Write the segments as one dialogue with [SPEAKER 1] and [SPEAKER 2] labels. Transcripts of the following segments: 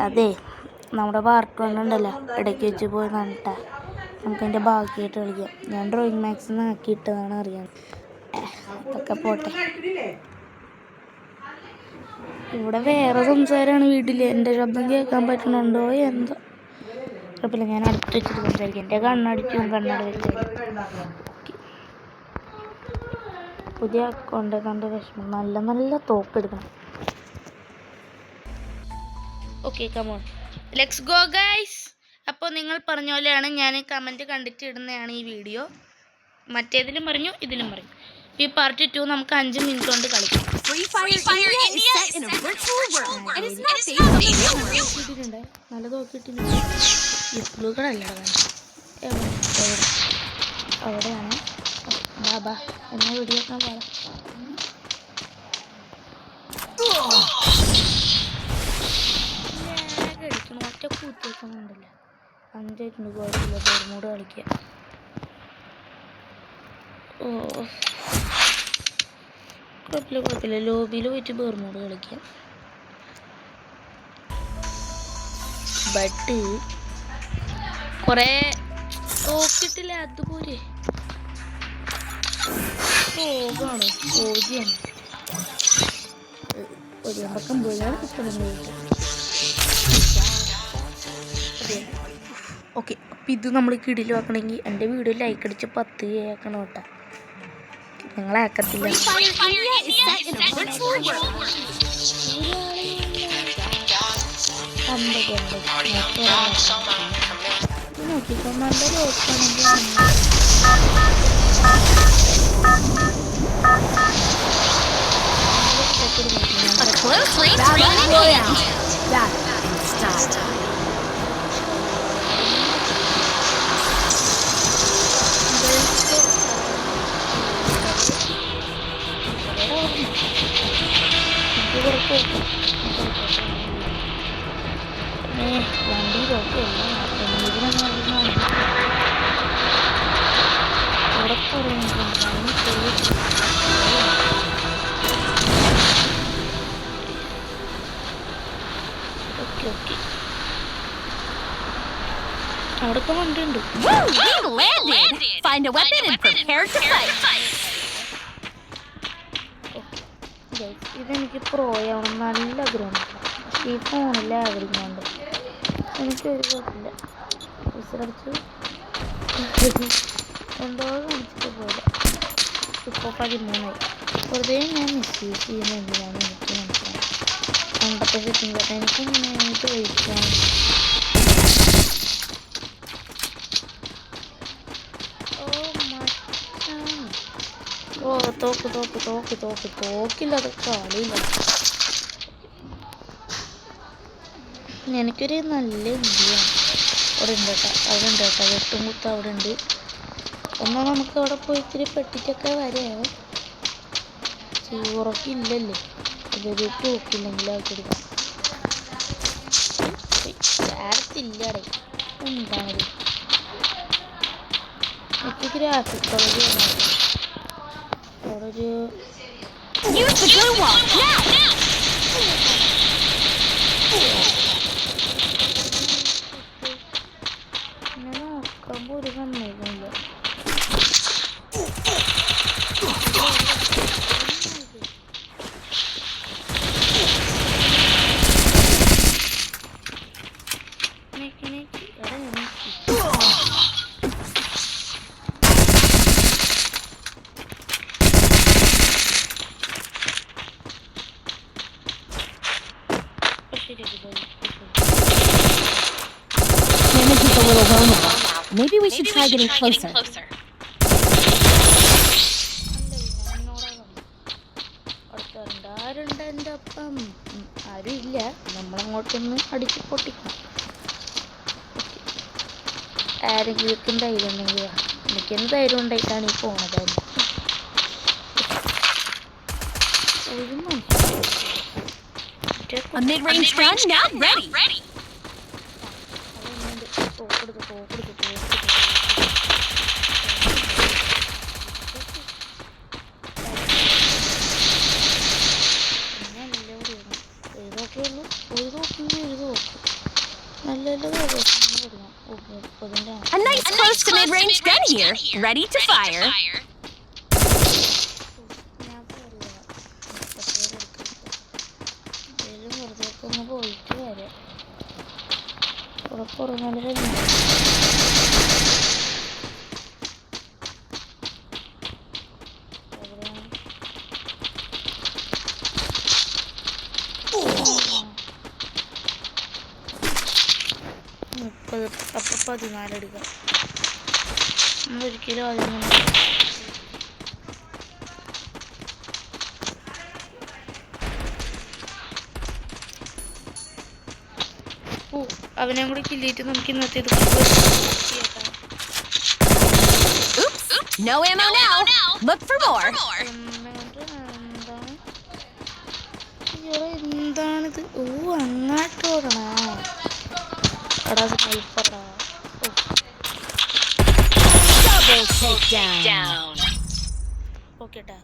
[SPEAKER 1] അതെ, നമ്മുടെ പാർട്ട് 1 ഉണ്ടല്ലോ, ഇടയ്ക്ക് വെച്ച് പോയി നട്ടാ നമുക്കതിൻ്റെ ബാക്കിയായിട്ട് കളിക്കാം. ഞാൻ ഡ്രോയിങ് മാക്സിൽ നിന്ന് ആക്കിയിട്ടതാണ് അറിയാം. അതൊക്കെ പോട്ടെ. ഇവിടെ വേറെ സംസാരമാണ് വീട്ടിൽ. എൻ്റെ ശബ്ദം കേൾക്കാൻ പറ്റണുണ്ടോ എന്തോ കുഴപ്പമില്ല, ഞാൻ അടുത്ത് വെച്ചിട്ട് സംസാരിക്കാം. എൻ്റെ കണ്ണടിക്കും കണ്ണട വെച്ചാൽ. പുതിയ അക്കൗണ്ട് കണ്ട് വിഷമം. നല്ല നല്ല തോക്കെടുക്കണം. Okay, come on, let's go guys. അപ്പോൾ നിങ്ങൾ പറഞ്ഞ പോലെയാണ്, ഞാൻ കമൻറ്റ് കണ്ടിട്ട് ഇടുന്നതാണ് ഈ വീഡിയോ. മറ്റേതിലും പറഞ്ഞു, ഇതിലും പറഞ്ഞു. ഈ പാർട്ട് 2 നമുക്ക് 5 മിനിറ്റ് കൊണ്ട് കളിക്കാം. നല്ല തോക്കിട്ടിട്ടുണ്ട്. ഇഫ്ലുകളല്ലടാ, അവിടെയാണ്. ബാബാ എന്നെ വെടിവെക്കാൻ പാടാം. ഒറ്റ കൂത്തിവെക്കുന്നുണ്ടല്ലോ. 5 കുഴപ്പമില്ല, ബെർമൂഡ് കളിക്കുക. കുഴപ്പമില്ല, ലോബിയിൽ പോയിട്ട് ബെർമൂഡ് കളിക്കുക. ബട്ട് കുറേ തോക്കിട്ടില്ല, അതുപോലെ പോകാണോ ഓജിയാണ്. ഒരു പക്കം പോയാണ് കിട്ടുന്നുണ്ട്. ഓക്കെ, അപ്പം ഇത് നമ്മൾ കിടിൽ വെക്കണമെങ്കിൽ എൻ്റെ വീഡിയോ ലൈക്ക് അടിച്ച് 10 ആക്കണം കേട്ടോ. നിങ്ങളാക്കത്തില്ല. നോക്കിക്കോ, നല്ല ലോക്കാണെങ്കിൽ വണ്ടിയിലൊക്കെ അവിടൊക്കെ വണ്ടിയുണ്ട്. ഇതെനിക്ക് പ്രോയാവണം, നല്ല ആഗ്രഹമുണ്ട്. ഈ ഫോണിൽ ആഗ്രഹിക്കുന്നുണ്ട്. എനിക്കൊരു കുഴപ്പമില്ല. വിസിലടിച്ചു എന്തോ കാണിച്ചിട്ട് പോലെ. ഇപ്പോൾ 13 വെറുതെ ഞാൻ മിസ്യൂസ് ചെയ്യുന്ന എന്തിനാണ് എനിക്ക് മനസ്സിലാവും. പണ്ടത്തെ സെറ്റിംഗ് കേട്ടോ, എനിക്ക് ഇങ്ങനെയായിട്ട് വഹിക്കാം. തോക്കില്ലാതെ കളിയില്ല. എനിക്കൊരു നല്ല ഇന്ത്യയാണ്. അവിടെ ഉണ്ട് കേട്ടോ, അവിടെ ഉണ്ട് കേട്ടോ, വെട്ടും കുത്തും അവിടെ ഉണ്ട്. എന്നാൽ നമുക്ക് അവിടെ പോയി ഇത്തിരി പെട്ടിട്ടൊക്കെ വരാം. ഉറക്കില്ലല്ലേ, അതൊരു തോക്കില്ലെങ്കിൽ ആക്കിയെടുക്കാം. ആരത്തില്ലടേ എന്താണത്. എനിക്ക് ഗ്രാഫിക് കളർ അവിടെ ഒരു നോക്കുമ്പോൾ ഒരു സമ്മതിക്കുന്നില്ല.
[SPEAKER 2] Damage is a little vulnerable. Maybe we should try getting closer.
[SPEAKER 1] എൻ്റെ അപ്പം ആരും ഇല്ല, നമ്മളങ്ങോട്ടൊന്ന് അടിച്ച് പൊട്ടിക്കണം. ആരെങ്കിലും ധൈര്യം ഉണ്ടെങ്കിൽ എനിക്കൊന്ന് ധൈര്യം ഉണ്ടായിട്ടാണ് ഈ പോണത്. ഒരു
[SPEAKER 2] A mid-range gun now ready.
[SPEAKER 1] ഒരു നോക്കിയുള്ളൂ, ഒരു നോക്കി
[SPEAKER 2] A nice close to mid-range gun here, ready to fire.
[SPEAKER 1] അപ്പോൾ 14 എടുക്കാം. ഒരിക്കലും അതിന് അവനെ കൂടി കില്ലിയിട്ട് നമുക്ക് ഇന്നത്തെ ഇത്
[SPEAKER 2] No ammo now. Look for more.
[SPEAKER 1] എന്താണിത്? ഓ അങ്ങോട്ടോടണോ? എടാ സ്നൈപ്പറാ.
[SPEAKER 2] Double takedown.
[SPEAKER 1] ഓക്കേട്ടാ,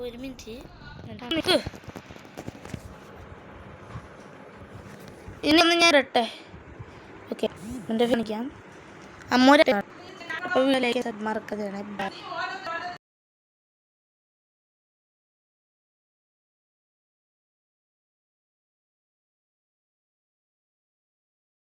[SPEAKER 1] ഒരു മിനിറ്റ് നിക്ക്. ഇനി ഒന്ന് ഞാൻ ഇരട്ടെ. ഓക്കെ, എൻ്റെ ഫിനിക്കാം അമ്മൂരെ അപ്പോൾ മറക്കതയാണ്.